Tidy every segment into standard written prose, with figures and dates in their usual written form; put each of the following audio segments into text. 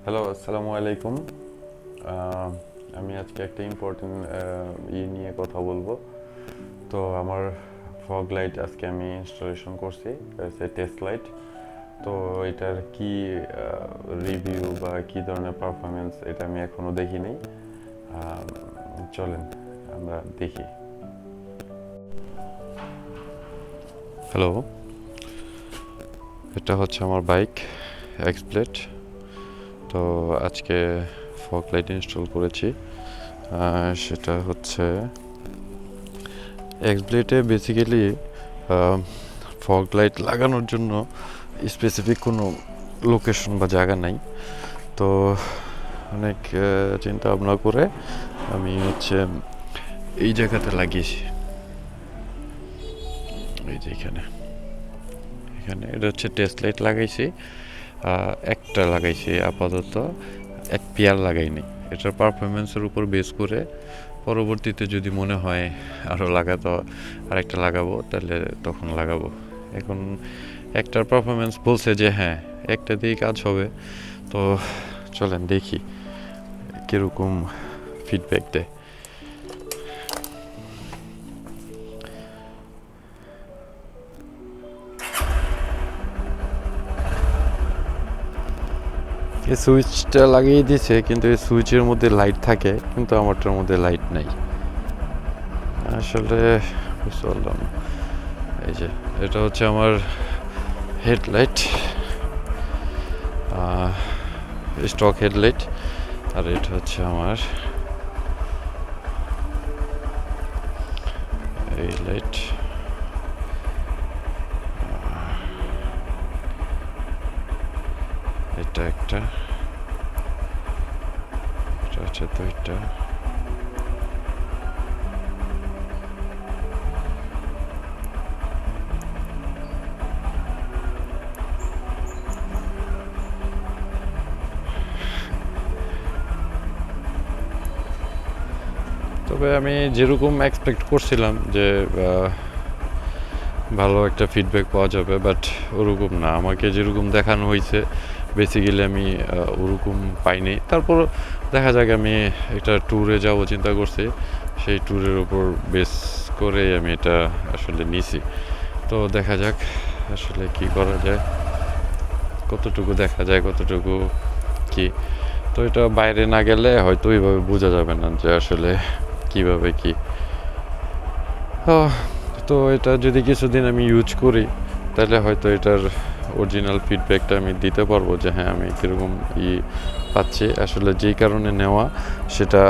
Hello, আসসালামু আলাইকুম। আমি আজকে একটা ইম্পর্টেন্ট নিয়ে কথা বলবো। তো আমার ফগ লাইট আজকে আমি ইনস্টলেশন করছি, টেস্ট লাইট। তো এটার কি রিভিউ বা কি ধরনের পারফরমেন্স এটা আমি এখনও দেখিনি। চলেন আমরা দেখি। হ্যালো, এটা হচ্ছে আমার বাইক এক্সপ্লেট। তো আজকে ফগ লাইট ইনস্টল করেছি। সেটা হচ্ছে এক্সব্লেডে বেসিক্যালি ফগ লাইট লাগানোর জন্য স্পেসিফিক কোনো লোকেশন বা জায়গা নাই। তো অনেক চিন্তা ভাবনা করে আমি হচ্ছে এই জায়গাতে লাগিয়েছি, এই যে এখানে এটা হচ্ছে টেস্ট লাইট লাগাইছি। একটা লাগাইছি আপাতত, এক পেয়ার লাগাইনি। এটার পারফরমেন্সের উপর বেস করে পরবর্তীতে যদি মনে হয় আরও আরেকটা লাগাবো, তাহলে তখন লাগাবো। এখন একটার পারফরমেন্স বলছে যে হ্যাঁ, একটা দিয়েই কাজ হবে। তো চলেন দেখি কীরকম ফিডব্যাক দেয়। এই সুইচটা লাগিয়ে দিয়েছে, কিন্তু এই সুইচের মধ্যে লাইট থাকে, কিন্তু আমারটার মধ্যে লাইট নাই। আসলে বুঝতে পারলাম। এই যে এটা হচ্ছে আমার হেডলাইট, স্টক হেডলাইট। আর এটা হচ্ছে আমার এই লাইট। এটা একটা, এটা হচ্ছে দুইটা। তবে আমি যেরকম এক্সপেক্ট করছিলাম যে ভালো একটা ফিডব্যাক পাওয়া যাবে, বাট ওরকম না। আমাকে যেরকম দেখানো হয়েছে বেসিক্যালি আমি ওরকম পাইনি। তারপর দেখা যাক, আমি একটা ট্যুরে যাব চিন্তা করছি, সেই ট্যুরের উপর বেস করে আমি এটা আসলে নিছি। তো দেখা যাক আসলে কি করা যায়, কতটুকু দেখা যায়, কতটুকু কি। তো এটা বাইরে না গেলে হয়তো ওইভাবে বোঝা যাবে না যে আসলে কিভাবে কি। তো এটা যদি কিছুদিন আমি ইউজ করি, তাহলে হয়তো এটার অরিজিনাল ফিডব্যাকটা আমি দিতে পারবো যে হ্যাঁ, আমি কীরকম পাচ্ছি। আসলে যেই কারণে নেওয়া সেটা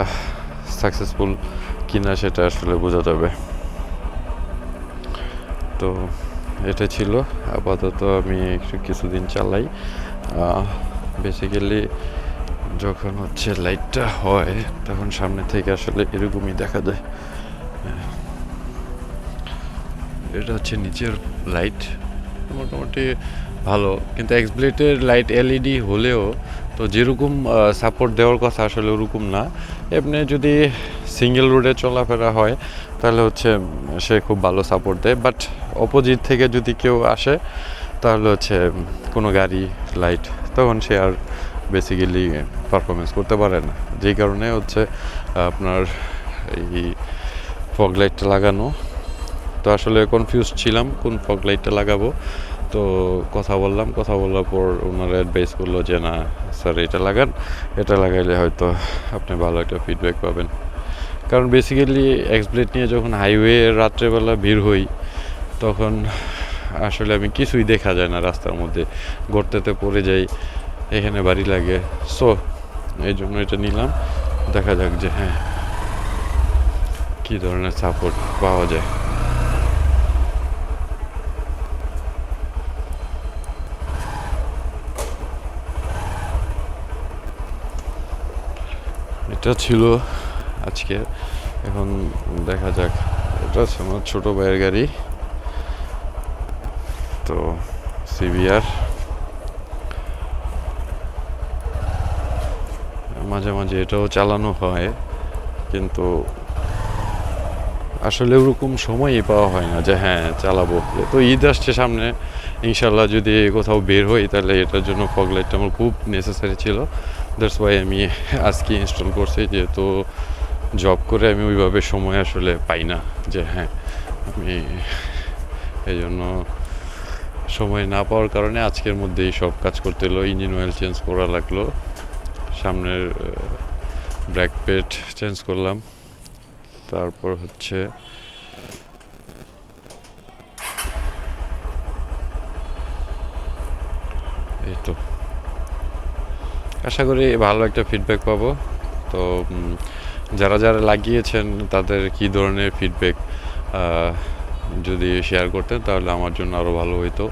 সাকসেসফুল কিনা সেটা আসলে বোঝা যাবে। তো এটা ছিল। আপাতত আমি একটু কিছুদিন চালাই। বেসিক্যালি যখন হচ্ছে লাইটটা হয়, তখন সামনে থেকে আসলে এরকমই দেখা যায়। এটা হচ্ছে নিচের লাইট, মোটামুটি ভালো। কিন্তু এক্সব্লেডের লাইট এলইডি হলেও তো যেরকম সাপোর্ট দেওয়ার কথা আসলে ওরকম না। এমনি যদি সিঙ্গেল রোডে চলাফেরা হয় তাহলে হচ্ছে সে খুব ভালো সাপোর্ট দেয়, বাট অপোজিট থেকে যদি কেউ আসে তাহলে হচ্ছে কোনো গাড়ি লাইট, তখন সে আর বেসিক্যালি পারফরমেন্স করতে পারে না। যেই কারণে হচ্ছে আপনার এই ফগ লাইটটা লাগানো। তো আসলে কনফিউজ ছিলাম কোন ফগ লাইটটা লাগাবো। তো কথা বলার পর ওনারা অ্যাডভাইস করলো যে না স্যার, এটা লাগান, এটা লাগাইলে হয়তো আপনি ভালো একটা ফিডব্যাক পাবেন। কারণ বেসিক্যালি এক্সব্লেড নিয়ে যখন হাইওয়ে রাত্রেবেলা ভিড় হই, তখন আসলে আমি কিছুই দেখা যায় না রাস্তার মধ্যে, গর্তেতে পড়ে যাই, এখানে বাড়ি লাগে। সো এই জন্য এটা নিলাম, দেখা যাক যে হ্যাঁ কী ধরনের সাপোর্ট পাওয়া যায়। এটা ছিল আজকে। এখন দেখা যাক। এটা হচ্ছে আমার ছোটো ভাইয়ের গাড়ি, তো সিভিআর। মাঝে মাঝে এটাও চালানো হয়, কিন্তু আসলে ওরকম সময়ই পাওয়া হয় না যে হ্যাঁ চালাবো। তো ঈদ আসছে সামনে, ইনশাল্লাহ যদি কোথাও বের হই তাহলে এটার জন্য ফগ লাইটটা আমার খুব নেসেসারি ছিল। দ্যাটস ওয়াই আমি আজকে ইনস্টল করছি, যেহেতু জব করে আমি ওইভাবে সময় আসলে পাই না যে হ্যাঁ আমি এই জন্য সময় না পাওয়ার কারণে আজকের মধ্যেই সব কাজ করতে হলো। ইঞ্জিন অয়েল চেঞ্জ করা লাগলো, সামনের ব্রেক প্যাড চেঞ্জ করলাম, তারপর হচ্ছে এই তো আশা করি ভালো একটা ফিডব্যাক পাবো। তো যারা যারা লাগিয়েছেন তাদের কী ধরনের ফিডব্যাক যদি শেয়ার করতেন তাহলে আমার জন্য আরও ভালো হইতো।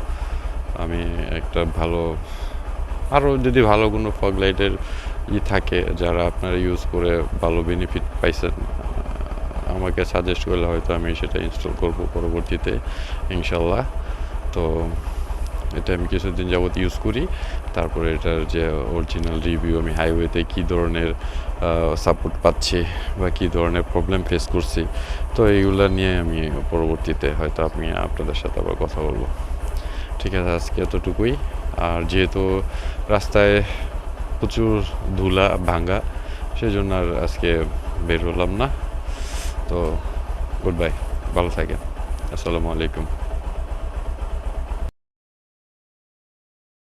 আমি একটা ভালো আরও যদি ভালো কোনো ফগ লাইটের থাকে যারা আপনারা ইউজ করে ভালো বেনিফিট পাইছেন, আমাকে সাজেস্ট করলে হয়তো আমি সেটা ইনস্টল করব পরবর্তীতে ইনশাল্লাহ। তো এটা আমি কিছুদিন যাবত ইউজ করি, তারপরে এটার যে অরিজিনাল রিভিউ, আমি হাইওয়েতে কী ধরনের সাপোর্ট পাচ্ছি বা কী ধরনের প্রবলেম ফেস করছি, তো এইগুলো নিয়ে আমি পরবর্তীতে হয়তো আমি আপনাদের সাথে আবার কথা বলবো। ঠিক আছে, আজকে এতটুকুই। আর যেহেতু রাস্তায় প্রচুর ধুলা ভাঙ্গা, সেজন্য আর আজকে বের হলাম না। তো গুড বাই, ভালো থাকেন, আসসালামু আলাইকুম।